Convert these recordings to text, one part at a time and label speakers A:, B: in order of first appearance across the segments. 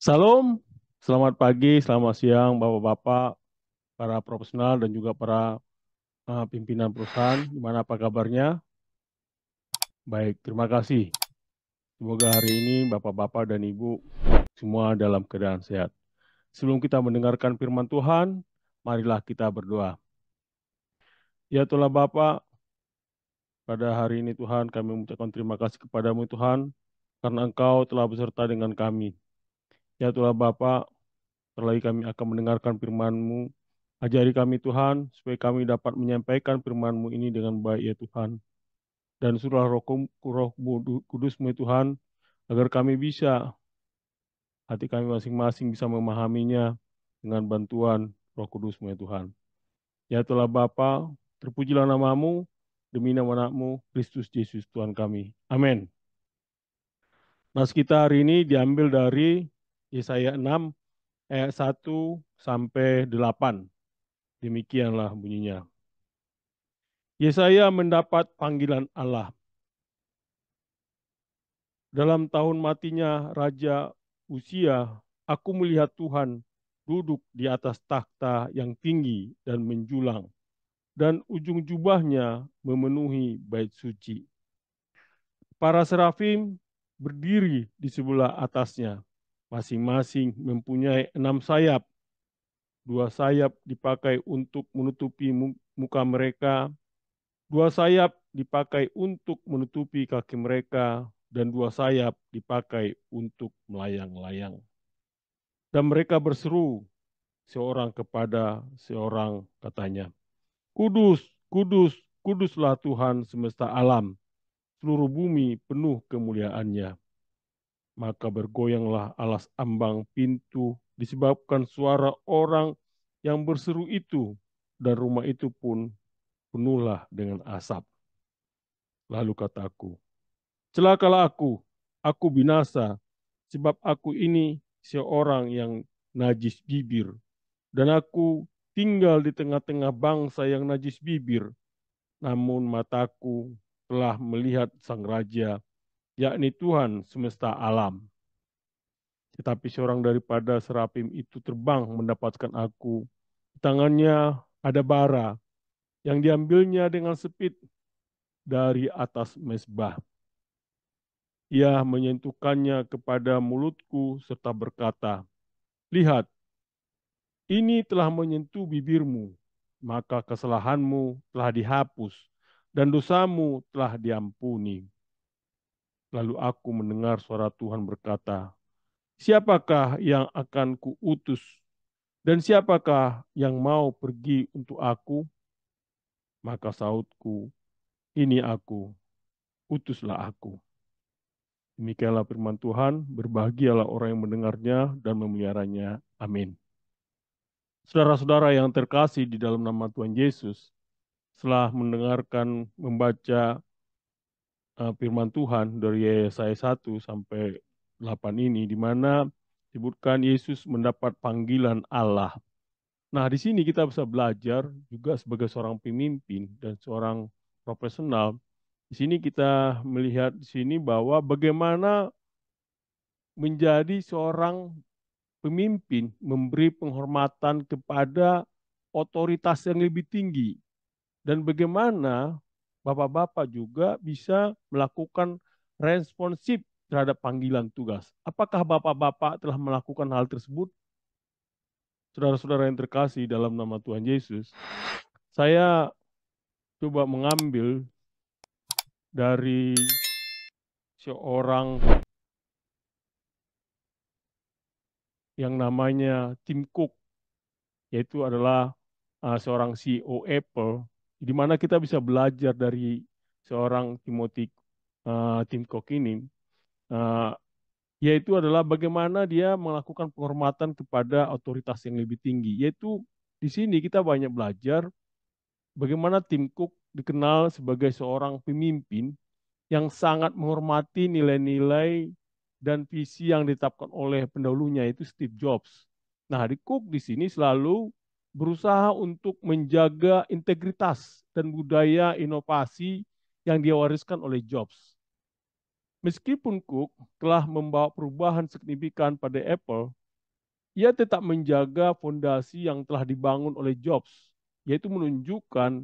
A: Salam, selamat pagi, selamat siang, Bapak-Bapak, para profesional dan juga para pimpinan perusahaan. Gimana apa kabarnya? Baik, terima kasih. Semoga hari ini Bapak-Bapak dan Ibu semua dalam keadaan sehat. Sebelum kita mendengarkan firman Tuhan, marilah kita berdoa. Ya Tuhan Bapak, pada hari ini Tuhan kami mengucapkan terima kasih kepadamu Tuhan, karena Engkau telah beserta dengan kami. Ya Tuhan Bapak, selagi kami akan mendengarkan firman-Mu, ajari kami Tuhan, supaya kami dapat menyampaikan firman-Mu ini dengan baik ya Tuhan. Dan suruhlah roh kudus-Mu ya Tuhan, agar kami bisa, hati kami masing-masing bisa memahaminya dengan bantuan roh kudus-Mu ya Tuhan. Ya Tuhan Bapa, terpujilah nama-Mu, demi nama anak-Mu, Kristus Yesus Tuhan kami. Amin. Nas kita hari ini diambil dari Yesaya 6 ayat 1 sampai 8. Demikianlah bunyinya. Yesaya mendapat panggilan Allah. Dalam tahun matinya Raja Uzia, aku melihat Tuhan duduk di atas takhta yang tinggi dan menjulang, dan ujung jubahnya memenuhi bait suci. Para serafim berdiri di sebelah atasnya, masing-masing mempunyai 6 sayap. 2 sayap dipakai untuk menutupi muka mereka, 2 sayap dipakai untuk menutupi kaki mereka, dan 2 sayap dipakai untuk melayang-layang. Dan mereka berseru seorang kepada seorang katanya, Kudus, kudus, kuduslah Tuhan semesta alam, seluruh bumi penuh kemuliaannya. Maka bergoyanglah alas ambang pintu disebabkan suara orang yang berseru itu, dan rumah itu pun penuhlah dengan asap. Lalu kataku, celakalah aku binasa, sebab aku ini seorang yang najis bibir, dan aku tinggal di tengah-tengah bangsa yang najis bibir, namun mataku telah melihat Sang Raja, yakni Tuhan semesta alam. Tetapi seorang daripada serapim itu terbang mendapatkan aku. Di tangannya ada bara, yang diambilnya dengan sepit dari atas mezbah. Ia menyentuhkannya kepada mulutku serta berkata, Lihat, ini telah menyentuh bibirmu, maka kesalahanmu telah dihapus dan dosamu telah diampuni. Lalu aku mendengar suara Tuhan berkata, Siapakah yang akan kuutus dan siapakah yang mau pergi untuk aku? Maka sautku, ini aku, utuslah aku. Demikianlah firman Tuhan, berbahagialah orang yang mendengarnya dan memeliharanya. Amin. Saudara-saudara yang terkasih di dalam nama Tuhan Yesus, setelah mendengarkan, membaca firman Tuhan dari Yesaya 1 sampai 8 ini, di mana disebutkan Yesus mendapat panggilan Allah. Nah, di sini kita bisa belajar juga sebagai seorang pemimpin dan seorang profesional. Di sini kita melihat di sini bahwa bagaimana menjadi seorang pemimpin memberi penghormatan kepada otoritas yang lebih tinggi. Dan bagaimana bapak-bapak juga bisa melakukan responsif terhadap panggilan tugas. Apakah bapak-bapak telah melakukan hal tersebut? Saudara-saudara yang terkasih dalam nama Tuhan Yesus, saya coba mengambil dari seorang yang namanya Tim Cook, yaitu adalah seorang CEO Apple, di mana kita bisa belajar dari seorang Tim Cook ini, uh, yaitu adalah bagaimana dia melakukan penghormatan kepada otoritas yang lebih tinggi. Yaitu di sini kita banyak belajar bagaimana Tim Cook dikenal sebagai seorang pemimpin yang sangat menghormati nilai-nilai dan visi yang ditetapkan oleh pendahulunya, yaitu Steve Jobs. Nah, di Cook di sini selalu berusaha untuk menjaga integritas dan budaya inovasi yang dia wariskan oleh Jobs. Meskipun Cook telah membawa perubahan signifikan pada Apple, ia tetap menjaga fondasi yang telah dibangun oleh Jobs, yaitu menunjukkan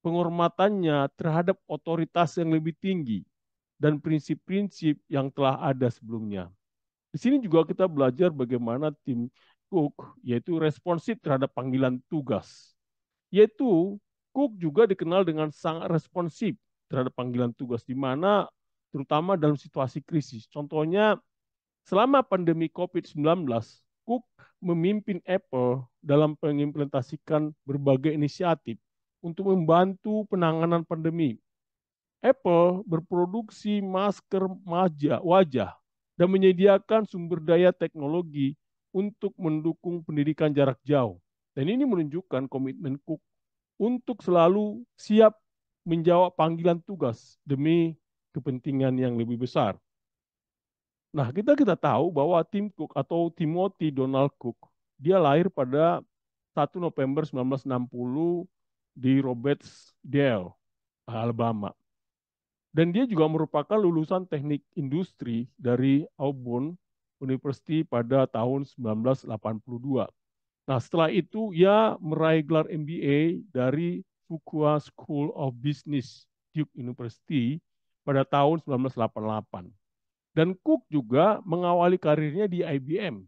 A: penghormatannya terhadap otoritas yang lebih tinggi dan prinsip-prinsip yang telah ada sebelumnya. Di sini juga kita belajar bagaimana tim Cook yaitu responsif terhadap panggilan tugas. Yaitu Cook juga dikenal dengan sangat responsif terhadap panggilan tugas di mana terutama dalam situasi krisis. Contohnya selama pandemi COVID-19, Cook memimpin Apple dalam mengimplementasikan berbagai inisiatif untuk membantu penanganan pandemi. Apple berproduksi masker wajah dan menyediakan sumber daya teknologi untuk mendukung pendidikan jarak jauh. Dan ini menunjukkan komitmen Cook untuk selalu siap menjawab panggilan tugas demi kepentingan yang lebih besar. Nah, kita tahu bahwa Tim Cook atau Timothy Donald Cook, dia lahir pada 1 November 1960 di Robertsdale, Alabama. Dan dia juga merupakan lulusan teknik industri dari Auburn University pada tahun 1982. Nah, setelah itu ia meraih gelar MBA dari Fuqua School of Business, Duke University pada tahun 1988. Dan Cook juga mengawali karirnya di IBM,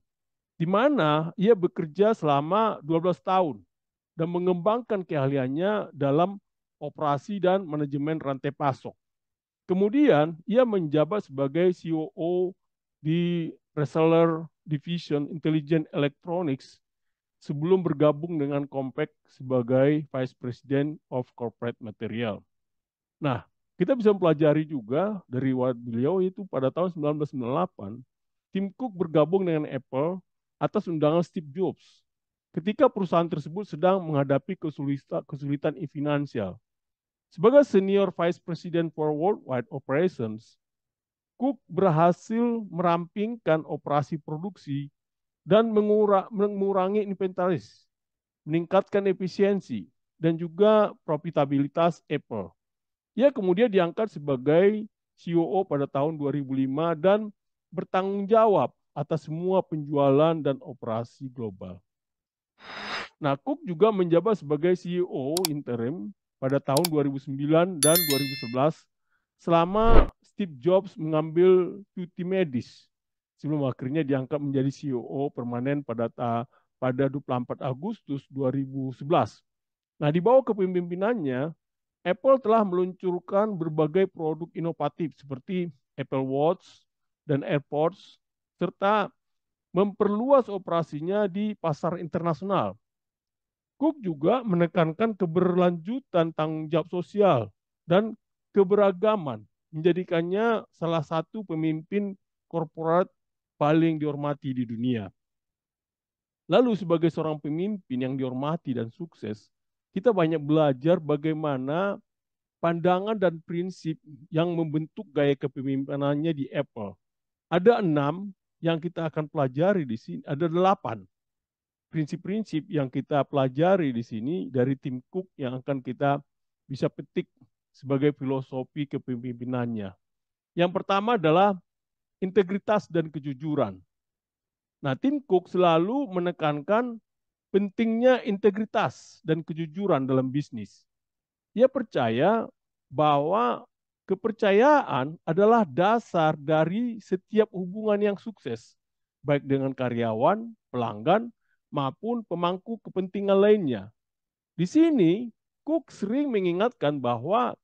A: di mana ia bekerja selama 12 tahun dan mengembangkan keahliannya dalam operasi dan manajemen rantai pasok. Kemudian ia menjabat sebagai COO di Reseller Division Intelligent Electronics sebelum bergabung dengan Compaq sebagai Vice President of Corporate Material. Nah, kita bisa mempelajari juga dari riwayat beliau itu pada tahun 1998, Tim Cook bergabung dengan Apple atas undangan Steve Jobs ketika perusahaan tersebut sedang menghadapi kesulitan finansial. Sebagai Senior Vice President for Worldwide Operations, Cook berhasil merampingkan operasi produksi dan mengurangi inventaris, meningkatkan efisiensi, dan juga profitabilitas Apple. Ia kemudian diangkat sebagai COO pada tahun 2005 dan bertanggung jawab atas semua penjualan dan operasi global. Nah, Cook juga menjabat sebagai CEO interim pada tahun 2009 dan 2011 selama Steve Jobs mengambil cuti medis sebelum akhirnya diangkat menjadi CEO permanen pada 24 Agustus 2011. Nah, di bawah kepemimpinannya, Apple telah meluncurkan berbagai produk inovatif seperti Apple Watch dan AirPods, serta memperluas operasinya di pasar internasional. Cook juga menekankan keberlanjutan tanggung jawab sosial dan keberagaman, menjadikannya salah satu pemimpin korporat paling dihormati di dunia. Lalu sebagai seorang pemimpin yang dihormati dan sukses, kita banyak belajar bagaimana pandangan dan prinsip yang membentuk gaya kepemimpinannya di Apple. Ada 6 yang kita akan pelajari di sini, ada 8 prinsip-prinsip yang kita pelajari di sini dari tim Cook yang akan kita bisa petik sebagai filosofi kepemimpinannya. Yang pertama adalah integritas dan kejujuran. Nah, tim Cook selalu menekankan pentingnya integritas dan kejujuran dalam bisnis. Ia percaya bahwa kepercayaan adalah dasar dari setiap hubungan yang sukses, baik dengan karyawan, pelanggan, maupun pemangku kepentingan lainnya. Di sini, Cook sering mengingatkan bahwa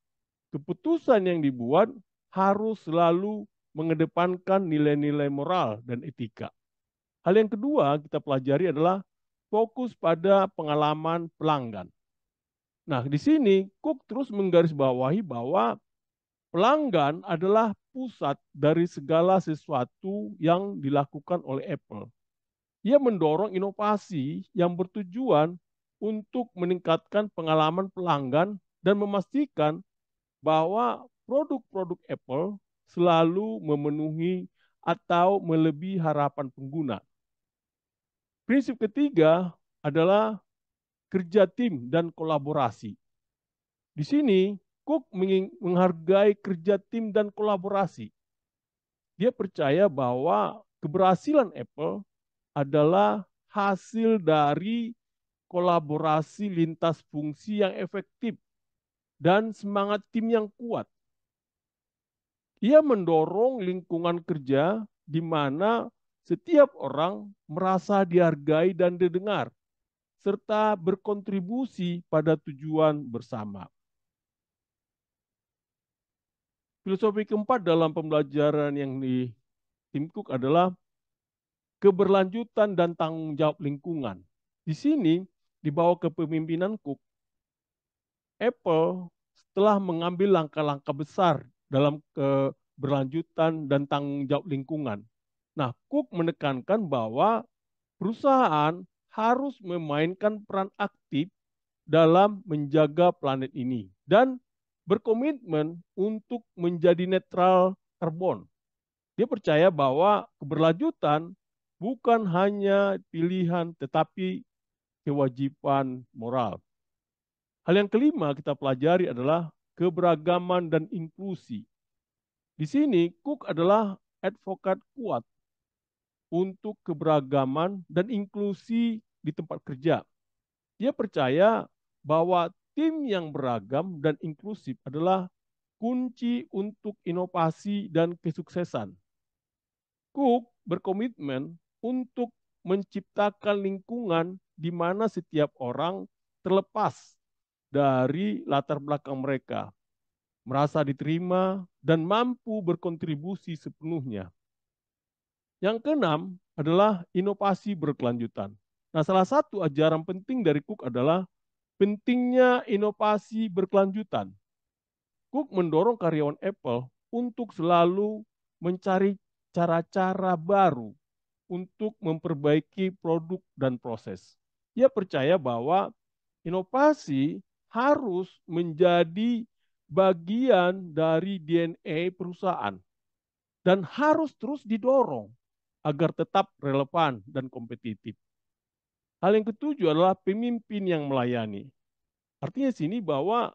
A: keputusan yang dibuat harus selalu mengedepankan nilai-nilai moral dan etika. Hal yang kedua kita pelajari adalah fokus pada pengalaman pelanggan. Nah, di sini Cook terus menggarisbawahi bahwa pelanggan adalah pusat dari segala sesuatu yang dilakukan oleh Apple. Ia mendorong inovasi yang bertujuan untuk meningkatkan pengalaman pelanggan dan memastikan bahwa produk-produk Apple selalu memenuhi atau melebihi harapan pengguna. Prinsip ketiga adalah kerja tim dan kolaborasi. Di sini, Cook menghargai kerja tim dan kolaborasi. Dia percaya bahwa keberhasilan Apple adalah hasil dari kolaborasi lintas fungsi yang efektif dan semangat tim yang kuat. Ia mendorong lingkungan kerja di mana setiap orang merasa dihargai dan didengar, serta berkontribusi pada tujuan bersama. Filosofi keempat dalam pembelajaran yang di Tim Cook adalah keberlanjutan dan tanggung jawab lingkungan. Di sini, di bawah kepemimpinan Cook, Apple setelah mengambil langkah-langkah besar dalam keberlanjutan dan tanggung jawab lingkungan. Nah, Cook menekankan bahwa perusahaan harus memainkan peran aktif dalam menjaga planet ini dan berkomitmen untuk menjadi netral karbon. Dia percaya bahwa keberlanjutan bukan hanya pilihan tetapi kewajiban moral. Hal yang kelima kita pelajari adalah keberagaman dan inklusi. Di sini Cook adalah advokat kuat untuk keberagaman dan inklusi di tempat kerja. Dia percaya bahwa tim yang beragam dan inklusif adalah kunci untuk inovasi dan kesuksesan. Cook berkomitmen untuk menciptakan lingkungan di mana setiap orang terlepas dari latar belakang mereka, merasa diterima, dan mampu berkontribusi sepenuhnya. Yang keenam adalah inovasi berkelanjutan. Nah, salah satu ajaran penting dari Cook adalah pentingnya inovasi berkelanjutan. Cook mendorong karyawan Apple untuk selalu mencari cara-cara baru untuk memperbaiki produk dan proses. Ia percaya bahwa inovasi harus menjadi bagian dari DNA perusahaan dan harus terus didorong agar tetap relevan dan kompetitif. Hal yang ketujuh adalah pemimpin yang melayani. Artinya sini bahwa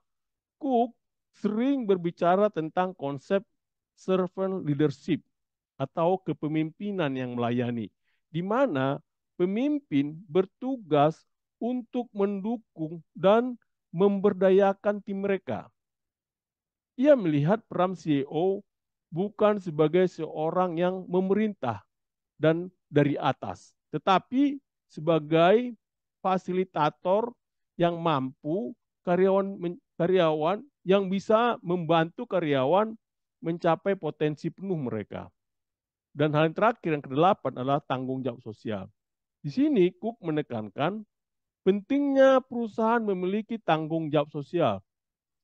A: Cook sering berbicara tentang konsep servant leadership atau kepemimpinan yang melayani, di mana pemimpin bertugas untuk mendukung dan memberdayakan tim mereka. Ia melihat peran CEO bukan sebagai seorang yang memerintah dan dari atas, tetapi sebagai fasilitator yang mampu karyawan yang bisa membantu karyawan mencapai potensi penuh mereka. Dan hal yang terakhir yang kedelapan adalah tanggung jawab sosial. Di sini Cook menekankan pentingnya perusahaan memiliki tanggung jawab sosial.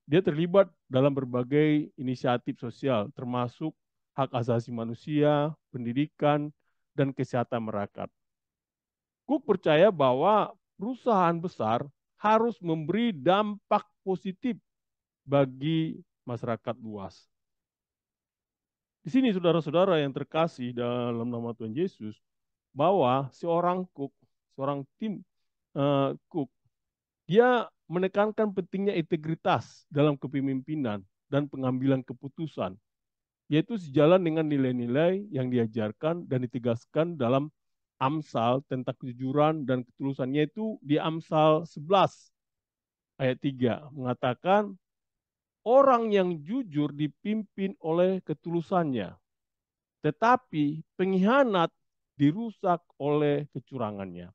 A: Dia terlibat dalam berbagai inisiatif sosial, termasuk hak asasi manusia, pendidikan, dan kesehatan masyarakat. Cook percaya bahwa perusahaan besar harus memberi dampak positif bagi masyarakat luas. Di sini saudara-saudara yang terkasih dalam nama Tuhan Yesus, bahwa seorang Cook, seorang tim Cook, dia menekankan pentingnya integritas dalam kepemimpinan dan pengambilan keputusan, yaitu sejalan dengan nilai-nilai yang diajarkan dan ditegaskan dalam Amsal tentang kejujuran dan ketulusan, yaitu di Amsal 11 ayat 3 mengatakan, orang yang jujur dipimpin oleh ketulusannya, tetapi pengkhianat dirusak oleh kecurangannya.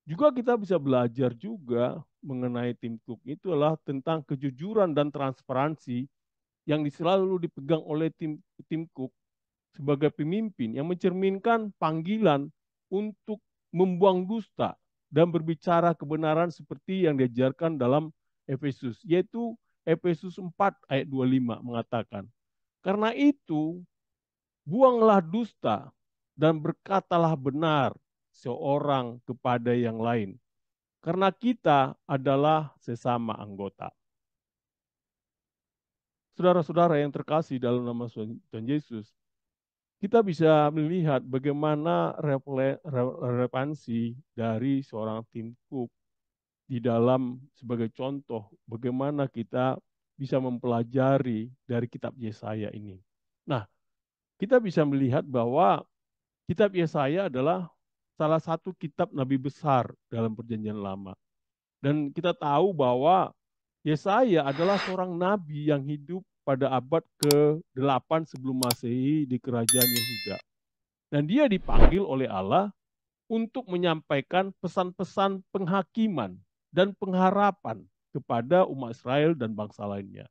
A: Juga kita bisa belajar juga mengenai tim Cook itu adalah tentang kejujuran dan transparansi yang selalu dipegang oleh tim Cook sebagai pemimpin yang mencerminkan panggilan untuk membuang dusta dan berbicara kebenaran seperti yang diajarkan dalam Efesus, yaitu Efesus 4 ayat 25 mengatakan, karena itu buanglah dusta dan berkatalah benar seorang kepada yang lain, karena kita adalah sesama anggota. Saudara-saudara yang terkasih dalam nama Tuhan Yesus, kita bisa melihat bagaimana relevansi dari seorang Tim Cook di dalam sebagai contoh bagaimana kita bisa mempelajari dari kitab Yesaya ini. Nah, kita bisa melihat bahwa kitab Yesaya adalah salah satu kitab nabi besar dalam Perjanjian Lama. Dan kita tahu bahwa Yesaya adalah seorang nabi yang hidup pada abad ke-8 sebelum Masehi di kerajaan Yehuda. Dan dia dipanggil oleh Allah untuk menyampaikan pesan-pesan penghakiman dan pengharapan kepada umat Israel dan bangsa lainnya.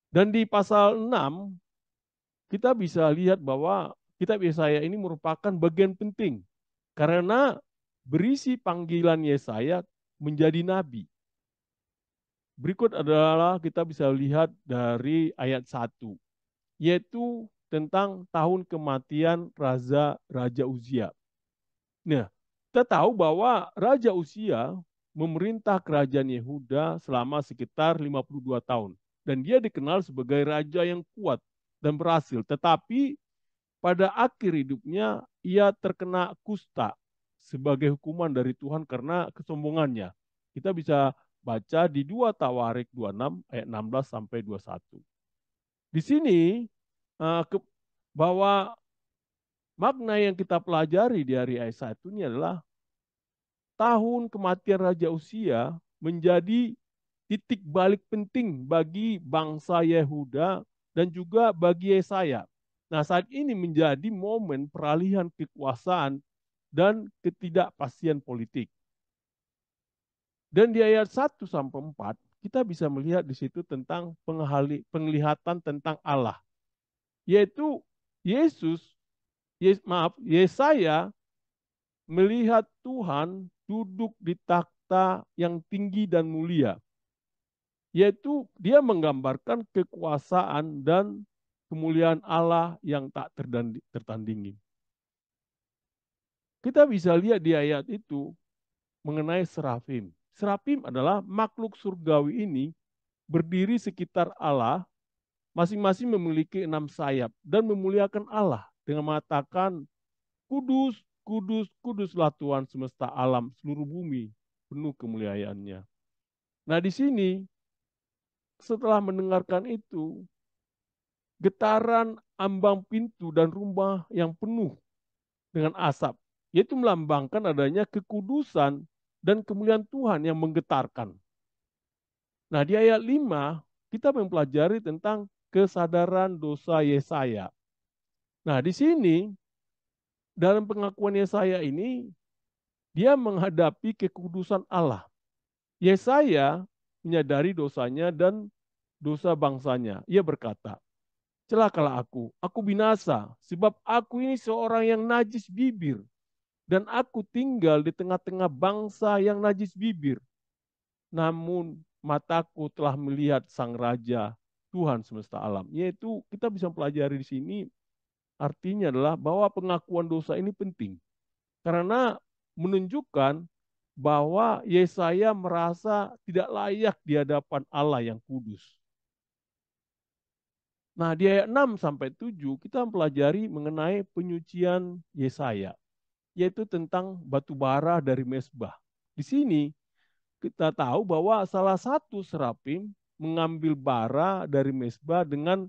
A: Dan di pasal 6, kita bisa lihat bahwa kitab Yesaya ini merupakan bagian penting karena berisi panggilan Yesaya menjadi nabi. Berikut adalah kita bisa lihat dari ayat 1, yaitu tentang tahun kematian Raja Uzia. Nah, kita tahu bahwa Raja Uzia memerintah kerajaan Yehuda selama sekitar 52 tahun. Dan dia dikenal sebagai raja yang kuat dan berhasil. Tetapi pada akhir hidupnya ia terkena kusta sebagai hukuman dari Tuhan karena kesombongannya. Kita bisa baca di 2 Tawarik 26 ayat 16 sampai 21. Di sini bahwa makna yang kita pelajari di hari ayat 1 ini adalah tahun kematian Raja Uzia menjadi titik balik penting bagi bangsa Yehuda dan juga bagi Yesaya. Nah, saat ini menjadi momen peralihan kekuasaan dan ketidakpastian politik. Dan di ayat 1 sampai 4, kita bisa melihat di situ tentang penglihatan tentang Allah, yaitu Yesaya melihat Tuhan duduk di takhta yang tinggi dan mulia, yaitu dia menggambarkan kekuasaan dan kemuliaan Allah yang tak tertandingi. Kita bisa lihat di ayat itu mengenai serafim. Serafim adalah makhluk surgawi ini berdiri sekitar Allah, masing-masing memiliki 6 sayap dan memuliakan Allah dengan mengatakan, kudus, kudus, kuduslah Tuhan semesta alam, seluruh bumi penuh kemuliaannya. Nah, di sini setelah mendengarkan itu, getaran ambang pintu dan rumah yang penuh dengan asap, yaitu melambangkan adanya kekudusan dan kemuliaan Tuhan yang menggetarkan. Nah, di ayat 5, kita mempelajari tentang kesadaran dosa Yesaya. Nah, di sini, dalam pengakuan Yesaya ini, dia menghadapi kekudusan Allah. Yesaya menyadari dosanya dan dosa bangsanya. Ia berkata, celakalah aku binasa, sebab aku ini seorang yang najis bibir, dan aku tinggal di tengah-tengah bangsa yang najis bibir. Namun mataku telah melihat Sang Raja, Tuhan semesta alam. Yaitu kita bisa pelajari di sini, artinya adalah bahwa pengakuan dosa ini penting. Karena menunjukkan bahwa Yesaya merasa tidak layak di hadapan Allah yang kudus. Nah, di ayat 6 sampai 7 kita mempelajari mengenai penyucian Yesaya, yaitu tentang batu bara dari mezbah. Di sini kita tahu bahwa salah satu serafim mengambil bara dari mezbah dengan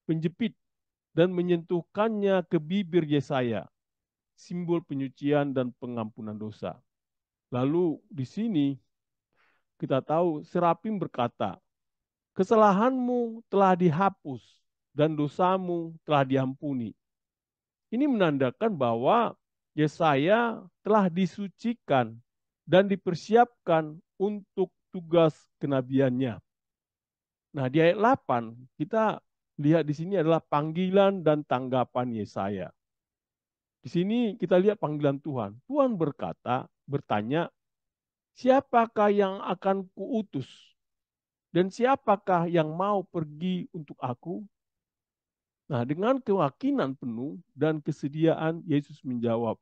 A: penjepit dan menyentuhkannya ke bibir Yesaya, simbol penyucian dan pengampunan dosa. Lalu di sini kita tahu serafim berkata, kesalahanmu telah dihapus dan dosamu telah diampuni. Ini menandakan bahwa Yesaya telah disucikan dan dipersiapkan untuk tugas kenabiannya. Nah, di ayat 8 kita lihat di sini adalah panggilan dan tanggapan Yesaya. Di sini kita lihat panggilan Tuhan. Tuhan bertanya, siapakah yang akan kuutus? Dan siapakah yang mau pergi untuk aku? Nah, dengan keyakinan penuh dan kesediaan, Yesus menjawab,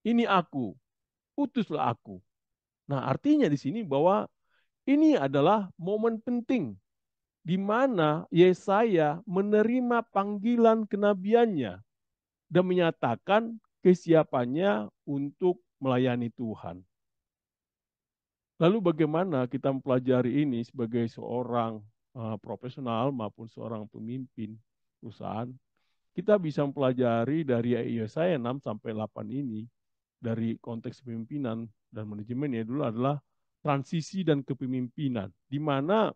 A: ini aku, utuslah aku. Nah, artinya di sini bahwa ini adalah momen penting di mana Yesaya menerima panggilan kenabiannya dan menyatakan kesiapannya untuk melayani Tuhan. Lalu bagaimana kita mempelajari ini sebagai seorang profesional maupun seorang pemimpin perusahaan? Kita bisa mempelajari dari Yesaya 6 sampai 8 ini dari konteks kepemimpinan dan manajemen ya dulu adalah transisi dan kepemimpinan, di mana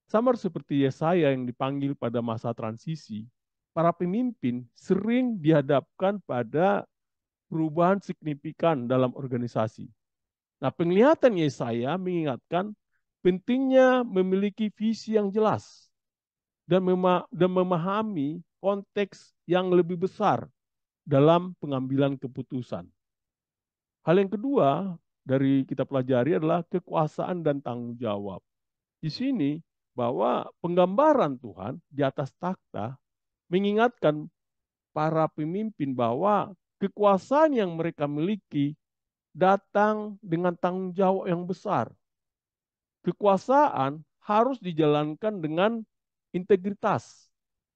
A: sama seperti Yesaya yang dipanggil pada masa transisi, para pemimpin sering dihadapkan pada perubahan signifikan dalam organisasi. Nah, penglihatan Yesaya mengingatkan pentingnya memiliki visi yang jelas dan memahami konteks yang lebih besar dalam pengambilan keputusan. Hal yang kedua dari kita pelajari adalah kekuasaan dan tanggung jawab. Di sini bahwa penggambaran Tuhan di atas takhta mengingatkan para pemimpin bahwa kekuasaan yang mereka miliki datang dengan tanggung jawab yang besar. Kekuasaan harus dijalankan dengan integritas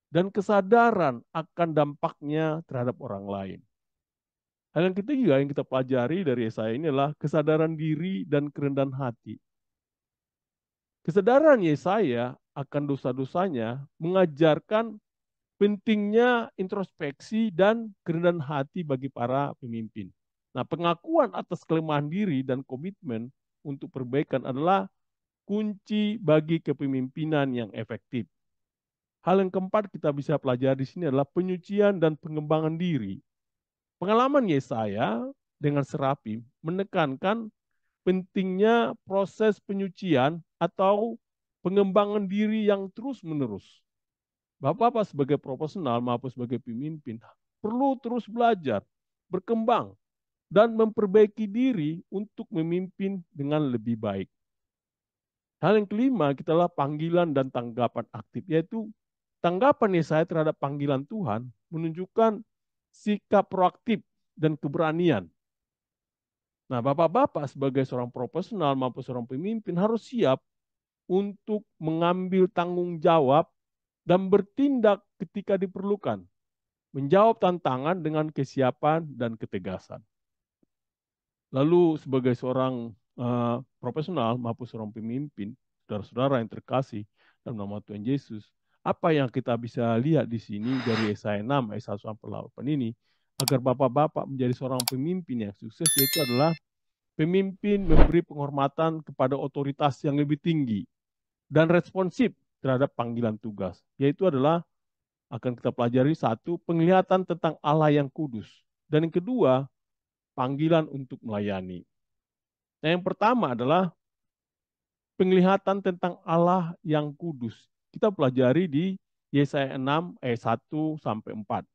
A: dan kesadaran akan dampaknya terhadap orang lain. Hal yang ketiga yang kita pelajari dari Yesaya ini adalah kesadaran diri dan kerendahan hati. Kesadaran Yesaya akan dosa-dosanya mengajarkan pentingnya introspeksi dan kerendahan hati bagi para pemimpin. Nah, pengakuan atas kelemahan diri dan komitmen untuk perbaikan adalah kunci bagi kepemimpinan yang efektif. Hal yang keempat kita bisa pelajari di sini adalah penyucian dan pengembangan diri. Pengalaman Yesaya dengan Serapim menekankan pentingnya proses penyucian atau pengembangan diri yang terus-menerus. Bapak-bapak sebagai profesional maupun sebagai pemimpin perlu terus belajar, berkembang, dan memperbaiki diri untuk memimpin dengan lebih baik. Hal yang kelima, kita adalah panggilan dan tanggapan aktif, yaitu tanggapan Yesaya terhadap panggilan Tuhan menunjukkan sikap proaktif dan keberanian. Nah, bapak-bapak sebagai seorang profesional maupun seorang pemimpin harus siap untuk mengambil tanggung jawab dan bertindak ketika diperlukan, menjawab tantangan dengan kesiapan dan ketegasan. Lalu sebagai seorang profesional maupun seorang pemimpin, saudara-saudara yang terkasih dalam nama Tuhan Yesus, apa yang kita bisa lihat di sini dari Yesaya 6 ayat 1 sampai 8 ini, agar bapak-bapak menjadi seorang pemimpin yang sukses, yaitu adalah pemimpin memberi penghormatan kepada otoritas yang lebih tinggi dan responsif terhadap panggilan tugas, yaitu adalah akan kita pelajari satu, penglihatan tentang Allah yang kudus, dan yang kedua, panggilan untuk melayani. Nah, yang pertama adalah penglihatan tentang Allah yang kudus. Kita pelajari di Yesaya 6 ayat 1 sampai 4.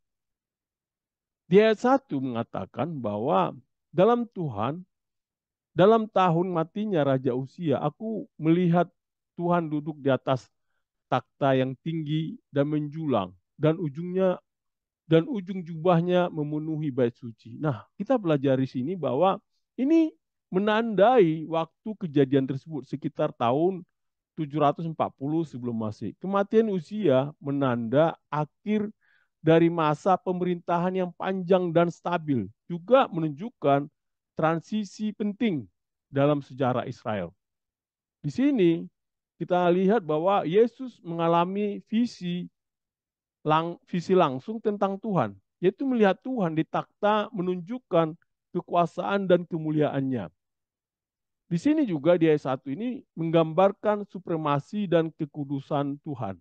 A: Di ayat 1 mengatakan bahwa dalam Tuhan, dalam tahun matinya Raja Usia, aku melihat Tuhan duduk di atas takhta yang tinggi dan menjulang, dan ujung jubahnya memenuhi bait suci. Nah, kita belajar di sini bahwa ini menandai waktu kejadian tersebut sekitar tahun 740 sebelum Masehi. Kematian Usia menanda akhir dari masa pemerintahan yang panjang dan stabil, juga menunjukkan transisi penting dalam sejarah Israel. Di sini kita lihat bahwa Yesus mengalami visi langsung tentang Tuhan, yaitu melihat Tuhan di takhta menunjukkan kekuasaan dan kemuliaannya. Di sini juga di ayat 1 ini menggambarkan supremasi dan kekudusan Tuhan.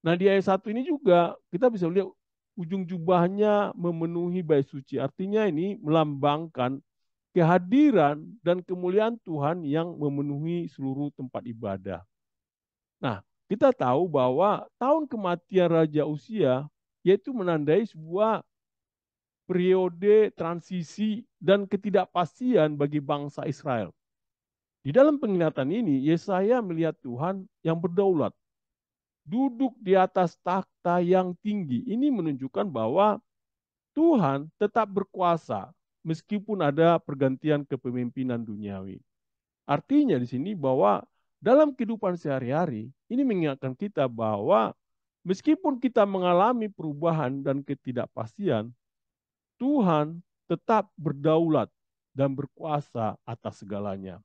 A: Nah, di ayat 1 ini juga kita bisa lihat ujung jubahnya memenuhi bait suci. Artinya ini melambangkan kehadiran dan kemuliaan Tuhan yang memenuhi seluruh tempat ibadah. Nah, kita tahu bahwa tahun kematian Raja Usia yaitu menandai sebuah periode transisi dan ketidakpastian bagi bangsa Israel. Di dalam penglihatan ini, Yesaya melihat Tuhan yang berdaulat, duduk di atas takhta yang tinggi. Ini menunjukkan bahwa Tuhan tetap berkuasa meskipun ada pergantian kepemimpinan duniawi. Artinya di sini bahwa dalam kehidupan sehari-hari, ini mengingatkan kita bahwa meskipun kita mengalami perubahan dan ketidakpastian, Tuhan tetap berdaulat dan berkuasa atas segalanya.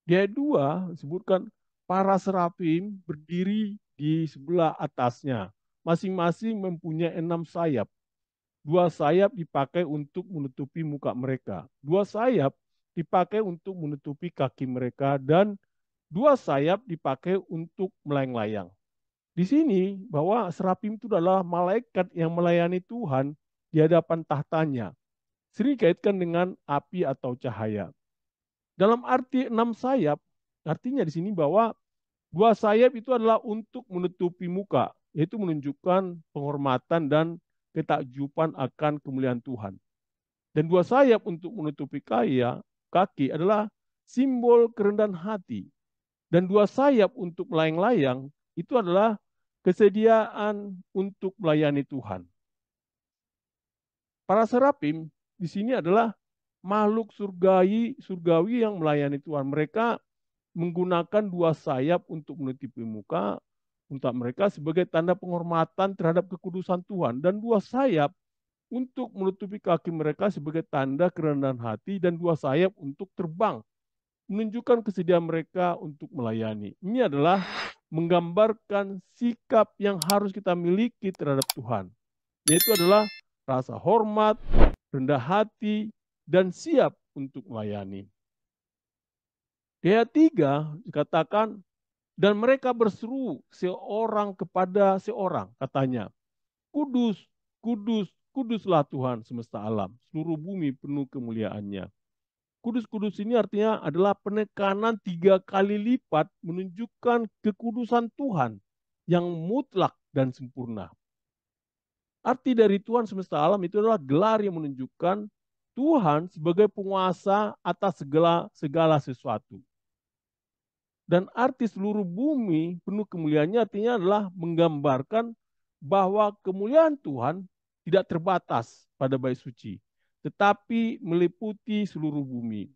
A: Di ayat 2 disebutkan para serafim berdiri di sebelah atasnya. Masing-masing mempunyai 6 sayap. Dua sayap dipakai untuk menutupi muka mereka. Dua sayap dipakai untuk menutupi kaki mereka. Dan dua sayap dipakai untuk melayang-layang. Di sini bahwa serafim itu adalah malaikat yang melayani Tuhan di hadapan tahtanya. Sering dikaitkan dengan api atau cahaya. Dalam arti enam sayap, artinya di sini bahwa dua sayap itu adalah untuk menutupi muka, yaitu menunjukkan penghormatan dan ketakjuban akan kemuliaan Tuhan. Dan dua sayap untuk menutupi kaki adalah simbol kerendahan hati. Dan dua sayap untuk melayang-layang itu adalah kesediaan untuk melayani Tuhan. Para serafim di sini adalah makhluk surgawi yang melayani Tuhan. Mereka menggunakan dua sayap untuk menutupi muka untuk mereka sebagai tanda penghormatan terhadap kekudusan Tuhan, dan dua sayap untuk menutupi kaki mereka sebagai tanda kerendahan hati, dan dua sayap untuk terbang menunjukkan kesediaan mereka untuk melayani. Ini adalah menggambarkan sikap yang harus kita miliki terhadap Tuhan, yaitu adalah rasa hormat, rendah hati, dan siap untuk melayani. Di ayat 3 dikatakan, dan mereka berseru seorang kepada seorang, katanya, Kudus, kudus, kuduslah Tuhan semesta alam, seluruh bumi penuh kemuliaannya. Kudus-kudus ini artinya adalah penekanan 3 kali lipat menunjukkan kekudusan Tuhan yang mutlak dan sempurna. Arti dari Tuhan semesta alam itu adalah gelar yang menunjukkan Tuhan sebagai penguasa atas segala sesuatu. Dan arti seluruh bumi penuh kemuliaannya artinya adalah menggambarkan bahwa kemuliaan Tuhan tidak terbatas pada bait suci, tetapi meliputi seluruh bumi.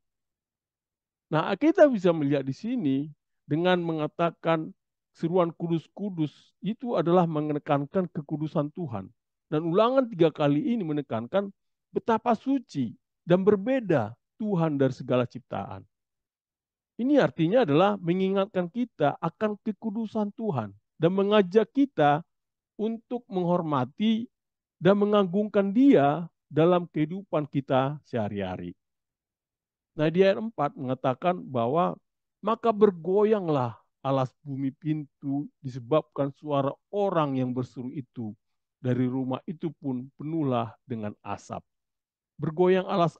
A: Nah, kita bisa melihat di sini dengan mengatakan seruan kudus-kudus itu adalah menekankan kekudusan Tuhan. Dan ulangan 3 kali ini menekankan betapa suci dan berbeda Tuhan dari segala ciptaan. Ini artinya adalah mengingatkan kita akan kekudusan Tuhan dan mengajak kita untuk menghormati dan mengagungkan Dia dalam kehidupan kita sehari-hari. Nah, di ayat 4 mengatakan bahwa maka bergoyanglah alas bumi pintu disebabkan suara orang yang berseru itu. Dari rumah itu pun penuhlah dengan asap. Bergoyang alas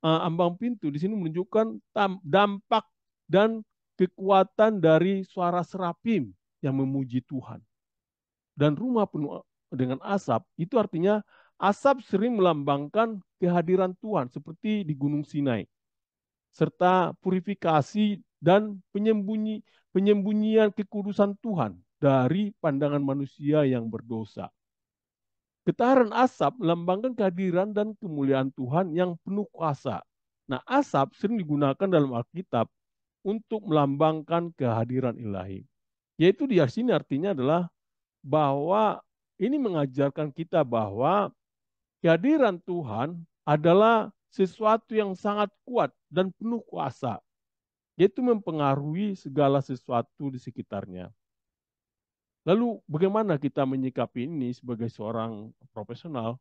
A: ambang pintu di sini menunjukkan dampak dan kekuatan dari suara serafim yang memuji Tuhan. Dan rumah penuh dengan asap, itu artinya asap sering melambangkan kehadiran Tuhan seperti di Gunung Sinai. Serta purifikasi dan penyembunyian kekudusan Tuhan dari pandangan manusia yang berdosa. Getaran asap melambangkan kehadiran dan kemuliaan Tuhan yang penuh kuasa. Nah, asap sering digunakan dalam Alkitab untuk melambangkan kehadiran ilahi. Yaitu di sini artinya adalah bahwa ini mengajarkan kita bahwa kehadiran Tuhan adalah sesuatu yang sangat kuat dan penuh kuasa, yaitu mempengaruhi segala sesuatu di sekitarnya. Lalu bagaimana kita menyikapi ini sebagai seorang profesional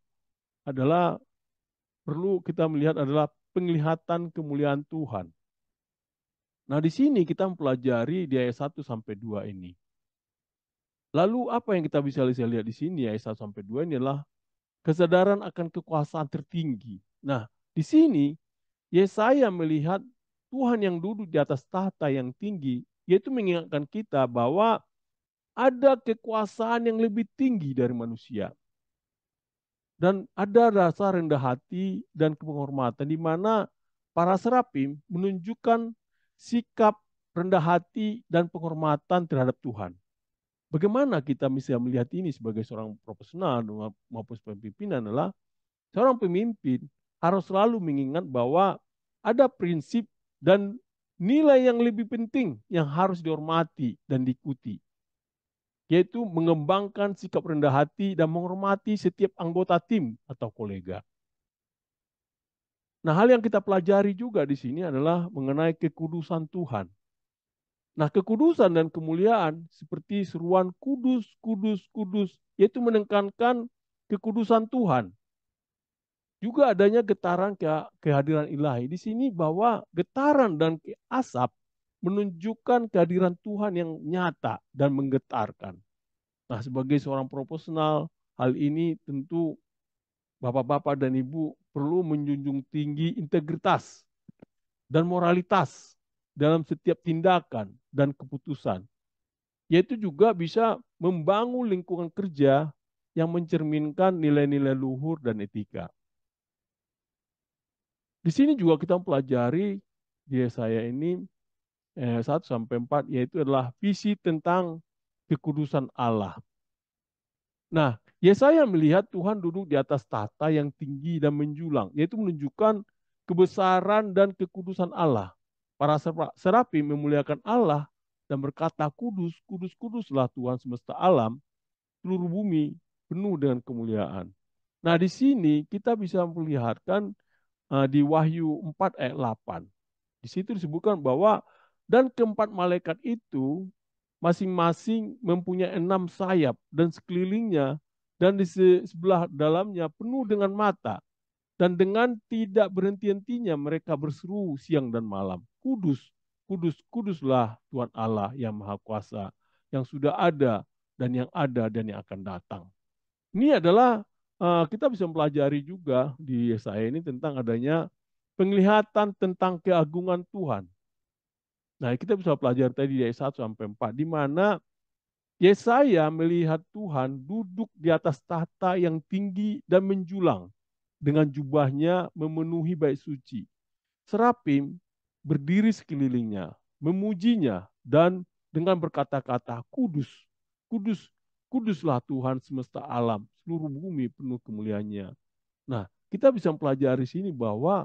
A: adalah perlu kita melihat adalah penglihatan kemuliaan Tuhan. Nah, di sini kita mempelajari di ayat 1 sampai 2 ini. Lalu apa yang kita bisa lihat di sini ayat 1 sampai 2 ini adalah kesadaran akan kekuasaan tertinggi. Nah, di sini Yesaya melihat Tuhan yang duduk di atas tahta yang tinggi, yaitu mengingatkan kita bahwa ada kekuasaan yang lebih tinggi dari manusia. Dan ada rasa rendah hati dan penghormatan di mana para serafim menunjukkan sikap rendah hati dan penghormatan terhadap Tuhan. Bagaimana kita bisa melihat ini sebagai seorang profesional maupun sebagai pimpinan adalah seorang pemimpin harus selalu mengingat bahwa ada prinsip dan nilai yang lebih penting yang harus dihormati dan diikuti, yaitu mengembangkan sikap rendah hati dan menghormati setiap anggota tim atau kolega. Nah, hal yang kita pelajari juga di sini adalah mengenai kekudusan Tuhan. Nah, kekudusan dan kemuliaan seperti seruan kudus, kudus, kudus, yaitu menekankan kekudusan Tuhan. Juga adanya getaran kehadiran ilahi. Di sini bahwa getaran dan asap menunjukkan kehadiran Tuhan yang nyata dan menggetarkan. Nah, sebagai seorang profesional, hal ini tentu Bapak-bapak dan Ibu perlu menjunjung tinggi integritas dan moralitas dalam setiap tindakan dan keputusan. Yaitu juga bisa membangun lingkungan kerja yang mencerminkan nilai-nilai luhur dan etika. Di sini juga kita pelajari di saya ini 1 sampai 4 yaitu adalah visi tentang kekudusan Allah. Nah, Yesaya melihat Tuhan duduk di atas tahta yang tinggi dan menjulang, yaitu menunjukkan kebesaran dan kekudusan Allah. Para serafim memuliakan Allah dan berkata, kudus, kudus, kuduslah Tuhan semesta alam, seluruh bumi penuh dengan kemuliaan. Nah, di sini kita bisa melihatkan di Wahyu 4 ayat 8. Di situ disebutkan bahwa dan keempat malaikat itu masing-masing mempunyai 6 sayap dan sekelilingnya dan di sebelah dalamnya penuh dengan mata. Dan dengan tidak berhenti-hentinya mereka berseru siang dan malam. Kudus, kudus, kuduslah Tuhan Allah yang Maha Kuasa, yang sudah ada dan yang akan datang. Ini adalah kita bisa mempelajari juga di Yesaya ini tentang adanya penglihatan tentang keagungan Tuhan. Nah, kita bisa pelajari tadi dari 1 sampai 4, di mana Yesaya melihat Tuhan duduk di atas tahta yang tinggi dan menjulang dengan jubahnya memenuhi bait suci. Serapim berdiri sekelilingnya, memujinya dan dengan berkata-kata, kudus, kudus, kuduslah Tuhan semesta alam, seluruh bumi penuh kemuliaannya. Nah, kita bisa mempelajari sini bahwa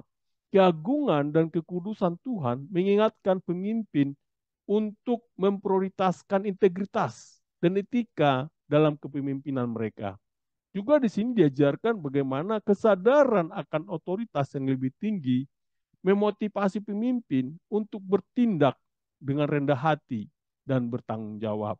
A: keagungan dan kekudusan Tuhan mengingatkan pemimpin untuk memprioritaskan integritas dan etika dalam kepemimpinan mereka. Juga di sini diajarkan bagaimana kesadaran akan otoritas yang lebih tinggi memotivasi pemimpin untuk bertindak dengan rendah hati dan bertanggung jawab.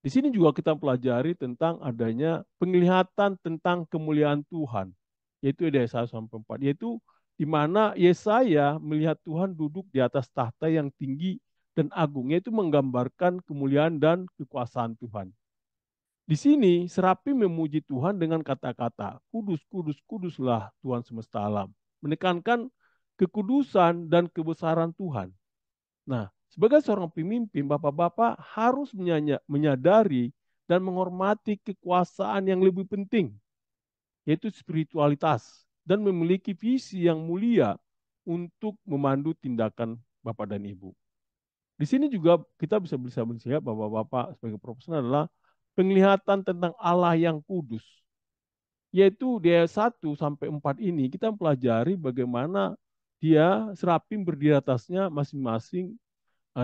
A: Di sini juga kita pelajari tentang adanya penglihatan tentang kemuliaan Tuhan, yaitu di ayat 1 sampai 4, yaitu di mana Yesaya melihat Tuhan duduk di atas tahta yang tinggi dan agung, yaitu menggambarkan kemuliaan dan kekuasaan Tuhan. Di sini serapi memuji Tuhan dengan kata-kata, kudus, kudus, kuduslah Tuhan semesta alam, menekankan kekudusan dan kebesaran Tuhan. Nah, sebagai seorang pemimpin, bapak-bapak harus menyadari dan menghormati kekuasaan yang lebih penting, yaitu spiritualitas, dan memiliki visi yang mulia untuk memandu tindakan bapak dan ibu. Di sini juga kita bisa melihat bapak-bapak sebagai profesional adalah penglihatan tentang Allah yang kudus. Yaitu di ayat 1 sampai 4 ini kita mempelajari bagaimana dia serapim berdiri atasnya masing-masing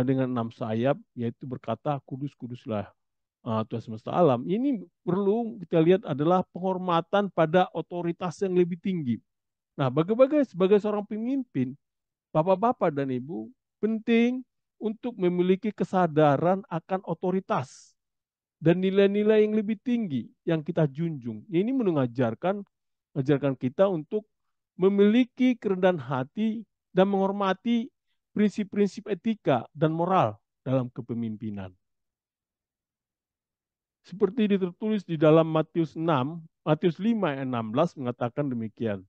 A: dengan 6 sayap, yaitu berkata kudus kuduslah Tuhan semesta alam. Ini perlu kita lihat adalah penghormatan pada otoritas yang lebih tinggi. Nah, sebagai seorang pemimpin, bapak-bapak dan ibu penting untuk memiliki kesadaran akan otoritas dan nilai-nilai yang lebih tinggi yang kita junjung. Ini mengajarkan kita untuk memiliki kerendahan hati dan menghormati prinsip-prinsip etika dan moral dalam kepemimpinan. Seperti tertulis di dalam Matius 5 ayat 16 mengatakan demikian.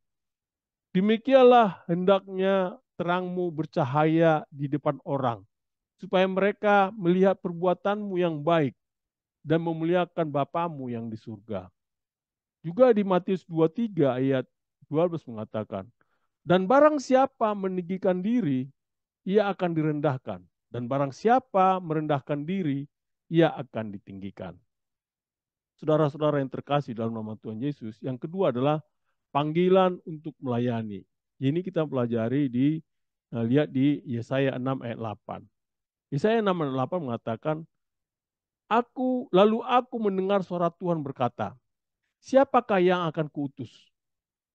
A: Demikianlah hendaknya terangmu bercahaya di depan orang, supaya mereka melihat perbuatanmu yang baik dan memuliakan Bapamu yang di surga. Juga di Matius 23 ayat 12 mengatakan, dan barang siapa meninggikan diri, ia akan direndahkan. Dan barang siapa merendahkan diri, ia akan ditinggikan. Saudara-saudara yang terkasih dalam nama Tuhan Yesus, yang kedua adalah panggilan untuk melayani. Ini kita pelajari lihat di Yesaya 6 ayat 8. Yesaya 6 ayat 8 mengatakan, lalu aku mendengar suara Tuhan berkata, siapakah yang akan kuutus?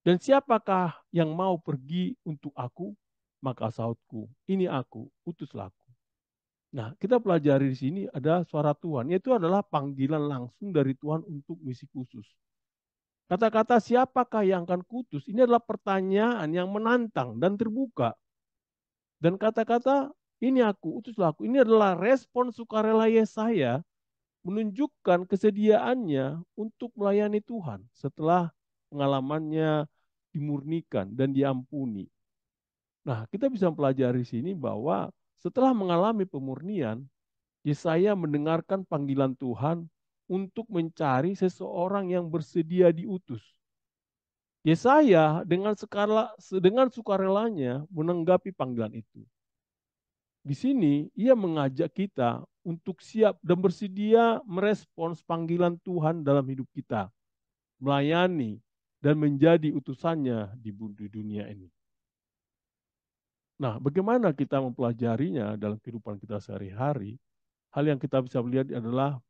A: Dan siapakah yang mau pergi untuk aku? Maka sautku, ini aku, utuslah aku. Nah, kita pelajari di sini ada suara Tuhan, yaitu adalah panggilan langsung dari Tuhan untuk misi khusus. Kata-kata siapakah yang akan kuutus? Ini adalah pertanyaan yang menantang dan terbuka. Dan kata-kata ini aku, utuslah aku. Ini adalah respon sukarela Yesaya menunjukkan kesediaannya untuk melayani Tuhan setelah pengalamannya dimurnikan dan diampuni. Nah, kita bisa pelajari sini bahwa setelah mengalami pemurnian, Yesaya mendengarkan panggilan Tuhan untuk mencari seseorang yang bersedia diutus. Yesaya dengan sukarelanya menanggapi panggilan itu. Di sini ia mengajak kita untuk siap dan bersedia merespons panggilan Tuhan dalam hidup kita, melayani dan menjadi utusannya di dunia ini. Nah, bagaimana kita mempelajarinya dalam kehidupan kita sehari-hari? Hal yang kita bisa lihat adalah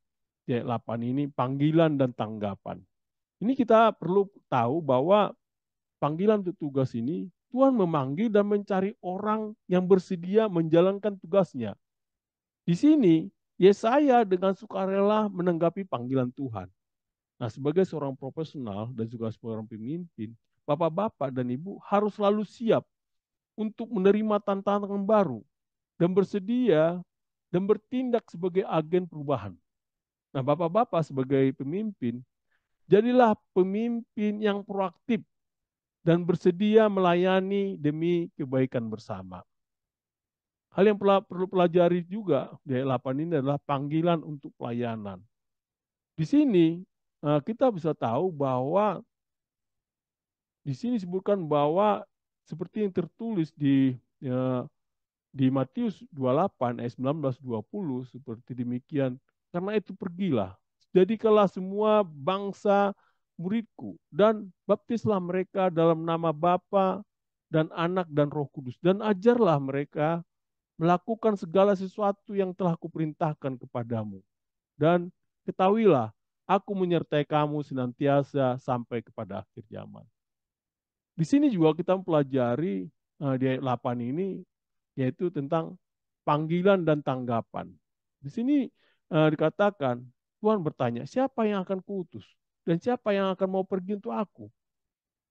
A: di ayat 8 ini panggilan dan tanggapan. Ini kita perlu tahu bahwa panggilan untuk tugas ini Tuhan memanggil dan mencari orang yang bersedia menjalankan tugasnya. Di sini Yesaya dengan sukarela menanggapi panggilan Tuhan. Nah, sebagai seorang profesional dan juga seorang pemimpin, bapak-bapak dan ibu harus selalu siap untuk menerima tantangan baru dan bersedia dan bertindak sebagai agen perubahan. Nah, bapak-bapak sebagai pemimpin, jadilah pemimpin yang proaktif dan bersedia melayani demi kebaikan bersama. Hal yang perlu pelajari juga di ayat 8 ini adalah panggilan untuk pelayanan. Di sini kita bisa tahu bahwa di sini disebutkan bahwa seperti yang tertulis di Matius 28 ayat 19-20 seperti demikian. Karena itu pergilah, jadikanlah semua bangsa muridku dan baptislah mereka dalam nama Bapa dan Anak dan Roh Kudus dan ajarlah mereka melakukan segala sesuatu yang telah kuperintahkan kepadamu. Dan ketahuilah, aku menyertai kamu senantiasa sampai kepada akhir zaman. Di sini juga kita mempelajari di ayat 8 ini yaitu tentang panggilan dan tanggapan. Di sini dikatakan Tuhan bertanya, siapa yang akan kuutus dan siapa yang akan mau pergi untuk aku?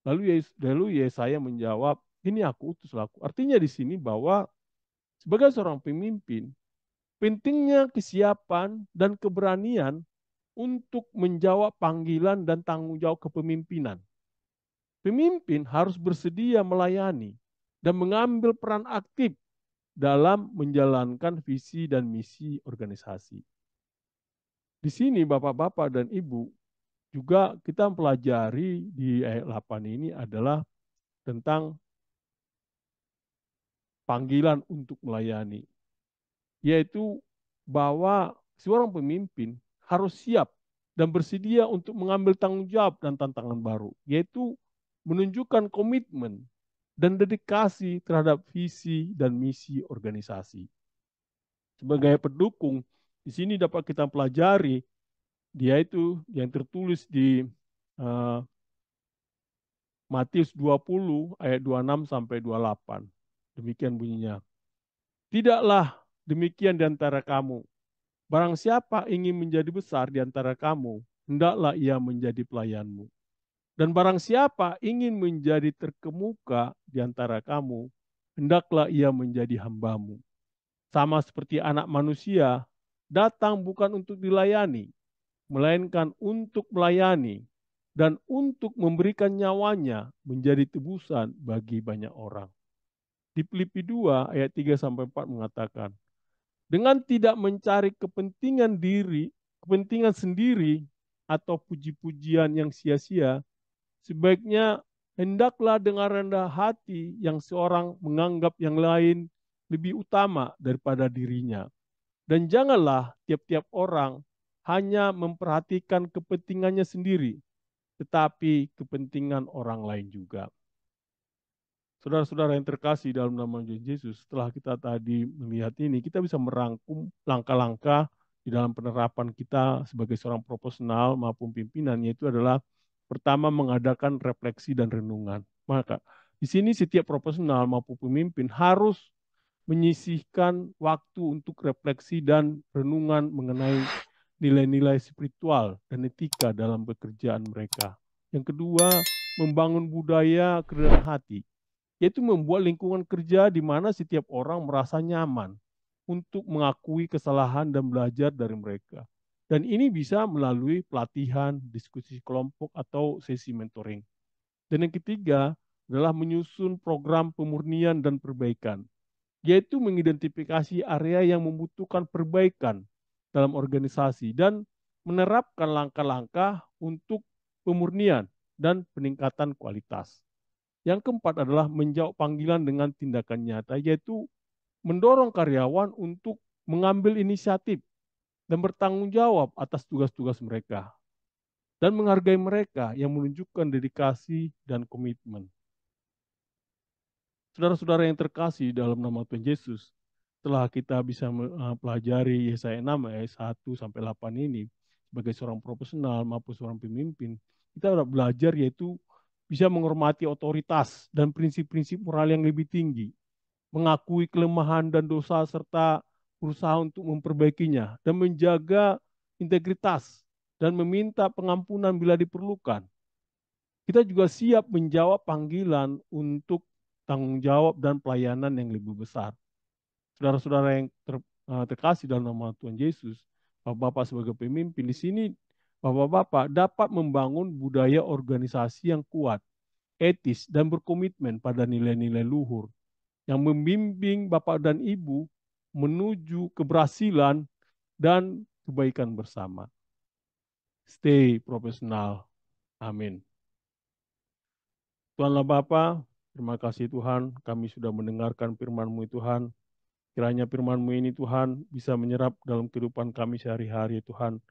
A: Lalu Yesaya menjawab, ini aku utuslah aku. Artinya di sini bahwa sebagai seorang pemimpin, pentingnya kesiapan dan keberanian untuk menjawab panggilan dan tanggung jawab kepemimpinan. Pemimpin harus bersedia melayani dan mengambil peran aktif dalam menjalankan visi dan misi organisasi. Di sini Bapak-bapak dan Ibu juga kita mempelajari di ayat 8 ini adalah tentang panggilan untuk melayani, yaitu bahwa seorang pemimpin harus siap dan bersedia untuk mengambil tanggung jawab dan tantangan baru, yaitu menunjukkan komitmen dan dedikasi terhadap visi dan misi organisasi. Sebagai pendukung, di sini dapat kita pelajari, dia itu yang tertulis di uh, Matius 20 ayat 26 sampai 28. Demikian bunyinya. Tidaklah demikian di antara kamu. Barang siapa ingin menjadi besar di antara kamu, hendaklah ia menjadi pelayanmu. Dan barang siapa ingin menjadi terkemuka di antara kamu, hendaklah ia menjadi hambamu. Sama seperti anak manusia, datang bukan untuk dilayani, melainkan untuk melayani dan untuk memberikan nyawanya menjadi tebusan bagi banyak orang. Di Filipi 2 ayat 3-4 mengatakan, dengan tidak mencari kepentingan sendiri atau puji-pujian yang sia-sia, sebaiknya hendaklah dengan rendah hati yang seorang menganggap yang lain lebih utama daripada dirinya. Dan janganlah tiap-tiap orang hanya memperhatikan kepentingannya sendiri, tetapi kepentingan orang lain juga. Saudara-saudara yang terkasih dalam nama Yesus, setelah kita tadi melihat ini, kita bisa merangkum langkah-langkah di dalam penerapan kita sebagai seorang profesional maupun pimpinan, yaitu adalah pertama mengadakan refleksi dan renungan. Maka di sini setiap profesional maupun pemimpin harus menyisihkan waktu untuk refleksi dan renungan mengenai nilai-nilai spiritual dan etika dalam pekerjaan mereka. Yang kedua, membangun budaya kerendahan hati, yaitu membuat lingkungan kerja di mana setiap orang merasa nyaman untuk mengakui kesalahan dan belajar dari mereka. Dan ini bisa melalui pelatihan, diskusi kelompok, atau sesi mentoring. Dan yang ketiga adalah menyusun program pemurnian dan perbaikan, yaitu mengidentifikasi area yang membutuhkan perbaikan dalam organisasi dan menerapkan langkah-langkah untuk pemurnian dan peningkatan kualitas. Yang keempat adalah menjawab panggilan dengan tindakan nyata, yaitu mendorong karyawan untuk mengambil inisiatif dan bertanggung jawab atas tugas-tugas mereka, dan menghargai mereka yang menunjukkan dedikasi dan komitmen. Saudara-saudara yang terkasih dalam nama Tuhan Yesus, setelah kita bisa mempelajari Yesaya 6 ayat 1 sampai 8 ini sebagai seorang profesional maupun seorang pemimpin, kita dapat belajar yaitu bisa menghormati otoritas dan prinsip-prinsip moral yang lebih tinggi, mengakui kelemahan dan dosa serta berusaha untuk memperbaikinya dan menjaga integritas dan meminta pengampunan bila diperlukan. Kita juga siap menjawab panggilan untuk tanggung jawab dan pelayanan yang lebih besar. Saudara-saudara yang terkasih dalam nama Tuhan Yesus, Bapak-bapak sebagai pemimpin di sini, Bapak-bapak dapat membangun budaya organisasi yang kuat, etis, dan berkomitmen pada nilai-nilai luhur yang membimbing Bapak dan Ibu menuju keberhasilan dan kebaikan bersama. Stay profesional. Amin. Tuhanlah Bapa, terima kasih Tuhan, kami sudah mendengarkan firman-Mu Tuhan. Kiranya firman-Mu ini Tuhan bisa menyerap dalam kehidupan kami sehari-hari Tuhan.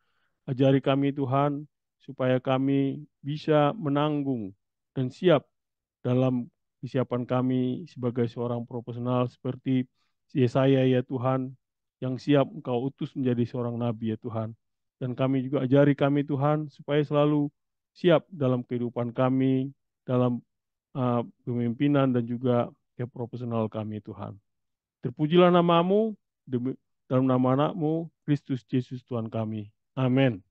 A: Ajari kami Tuhan, supaya kami bisa menanggung dan siap dalam kesiapan kami sebagai seorang profesional seperti Yesaya ya Tuhan, yang siap Engkau utus menjadi seorang nabi ya Tuhan. Dan kami juga ajari kami Tuhan, supaya selalu siap dalam kehidupan kami, dalam pemimpinan dan juga profesional kami Tuhan. Terpujilah namamu, dalam nama anakmu, Kristus Yesus Tuhan kami. Amin.